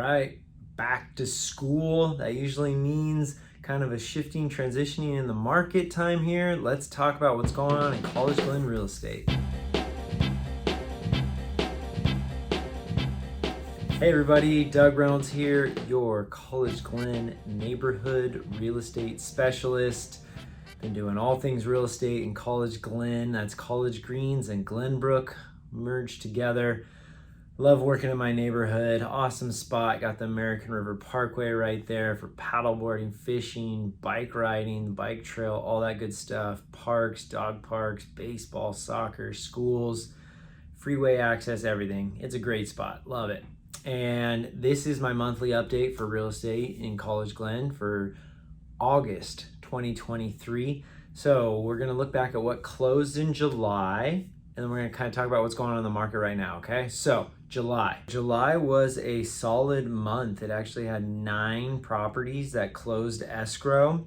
right, back to school. That usually means kind of a shifting, transitioning in the market time here. Let's talk about what's going on in College-Glen real estate. Hey everybody, Doug Reynolds here, your College-Glen neighborhood real estate specialist. Been doing all things real estate in College-Glen. That's College Greens and Glenbrook merged together. Love working in my neighborhood. Awesome spot. Got the American River Parkway right there for paddleboarding, fishing, bike riding, bike trail, all that good stuff. Parks, dog parks, baseball, soccer, schools, freeway access, everything. It's a great spot. Love it. And this is my monthly update for real estate in College-Glen for August 2023. So we're going to look back at what closed in July, and then we're going to kind of talk about what's going on in the market right now, okay? So July was a solid month. It actually had 9 properties that closed escrow.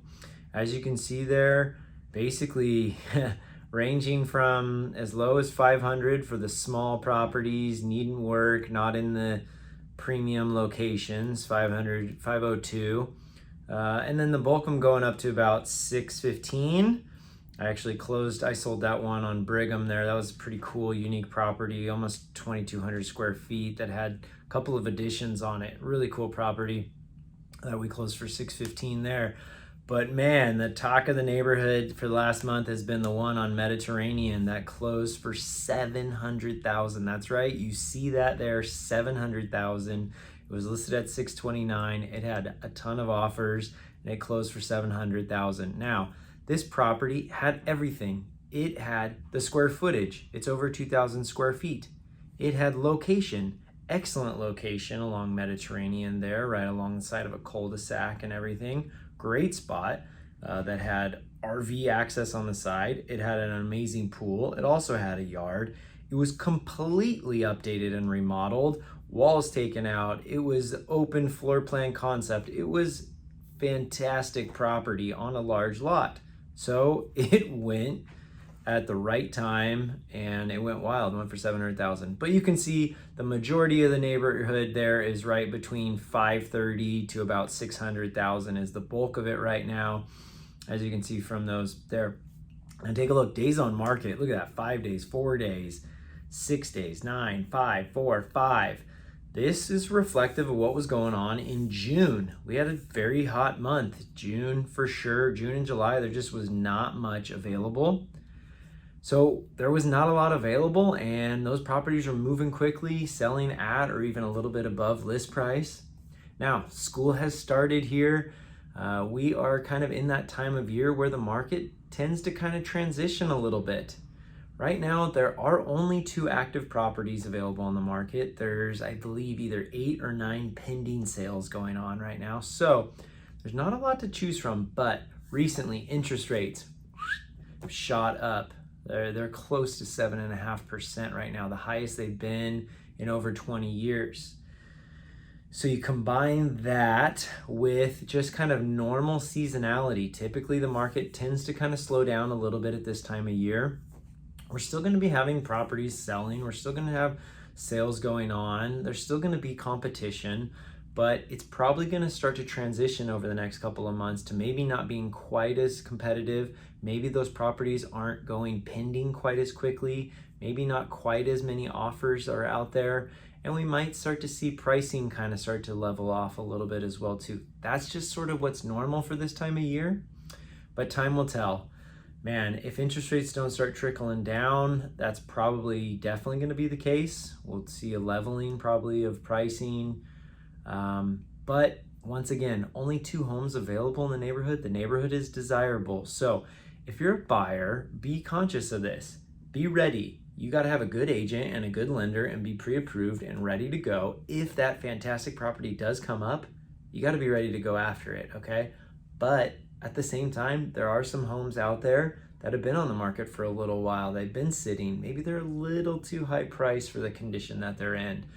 As you can see there, basically ranging from as low as 500 for the small properties, needn't work, not in the premium locations, 500, 502. And then the bulk of them going up to about 615. I sold that one on Brigham there. That was a pretty cool, unique property, almost 2,200 square feet that had a couple of additions on it. Really cool property that we closed for 615 there. But man, the talk of the neighborhood for the last month has been the one on Mediterranean that closed for 700,000. That's right, you see that there, 700,000. It was listed at 629. It had a ton of offers and it closed for 700,000. Now, this property had everything. It had the square footage. It's over 2,000 square feet. It had location, excellent location along Mediterranean there, right along the side of a cul-de-sac and everything. Great spot that had RV access on the side. It had an amazing pool. It also had a yard. It was completely updated and remodeled. Walls taken out. It was open floor plan concept. It was fantastic property on a large lot. So it went at the right time and it went wild, went for 700,000. But you can see the majority of the neighborhood there is right between 530 to about 600,000 is the bulk of it right now, as you can see from those there. And take a look, days on market. Look at that, 5 days, 4 days, 6 days, 9, 5, 4, 5. This is reflective of what was going on in June. We had a very hot month. June for sure, June and July, there just was not much available. So there was not a lot available and those properties are moving quickly, selling at or even a little bit above list price. Now, school has started here. We are kind of in that time of year where the market tends to kind of transition a little bit. Right now, there are only 2 active properties available on the market. There's, I believe, either 8 or 9 pending sales going on right now. So there's not a lot to choose from, but recently interest rates have shot up. They're close to 7.5% right now, the highest they've been in over 20 years. So you combine that with just kind of normal seasonality. Typically the market tends to kind of slow down a little bit at this time of year. We're still going to be having properties selling. We're still going to have sales going on. There's still going to be competition, but it's probably going to start to transition over the next couple of months to maybe not being quite as competitive. Maybe those properties aren't going pending quite as quickly. Maybe not quite as many offers are out there. And we might start to see pricing kind of start to level off a little bit as well too. That's just sort of what's normal for this time of year, but time will tell. Man, if interest rates don't start trickling down, that's probably definitely going to be the case. We'll see a leveling probably of pricing. But once again, only 2 homes available in the neighborhood. The neighborhood is desirable. So if you're a buyer, be conscious of this. Be ready. You got to have a good agent and a good lender and be pre-approved and ready to go. If that fantastic property does come up, you got to be ready to go after it, okay? But at the same time, there are some homes out there that have been on the market for a little while. They've been sitting. Maybe they're a little too high priced for the condition that they're in.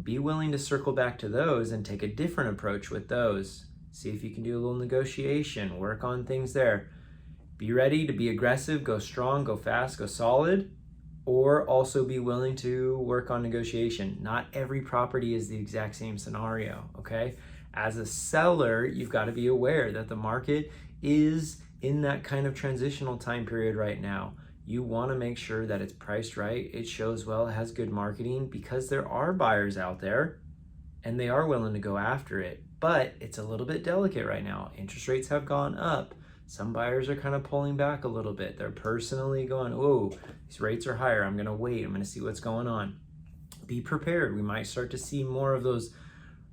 Be willing to circle back to those and take a different approach with those. See if you can do a little negotiation, work on things there. Be ready to be aggressive, go strong, go fast, go solid, or also be willing to work on negotiation. Not every property is the exact same scenario, okay? As a seller, you've got to be aware that the market is in that kind of transitional time period right now. You want to make sure that it's priced right, it shows well, it has good marketing, because there are buyers out there and they are willing to go after it. But it's a little bit delicate right now. Interest rates have gone up. Some buyers are kind of pulling back a little bit. They're personally going, oh, these rates are higher. I'm going to wait. I'm going to see what's going on. Be prepared. We might start to see more of those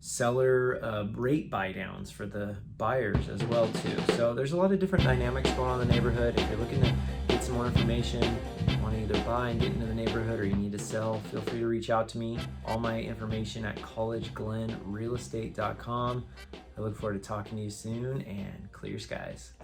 seller rate buy downs for the buyers as well too. So there's a lot of different dynamics going on in the neighborhood. If you're looking to get some more information, you want to either buy and get into the neighborhood, or you need to sell, feel free to reach out to me. All my information at College-Glen realestate.com. I look forward to talking to you soon, and clear skies.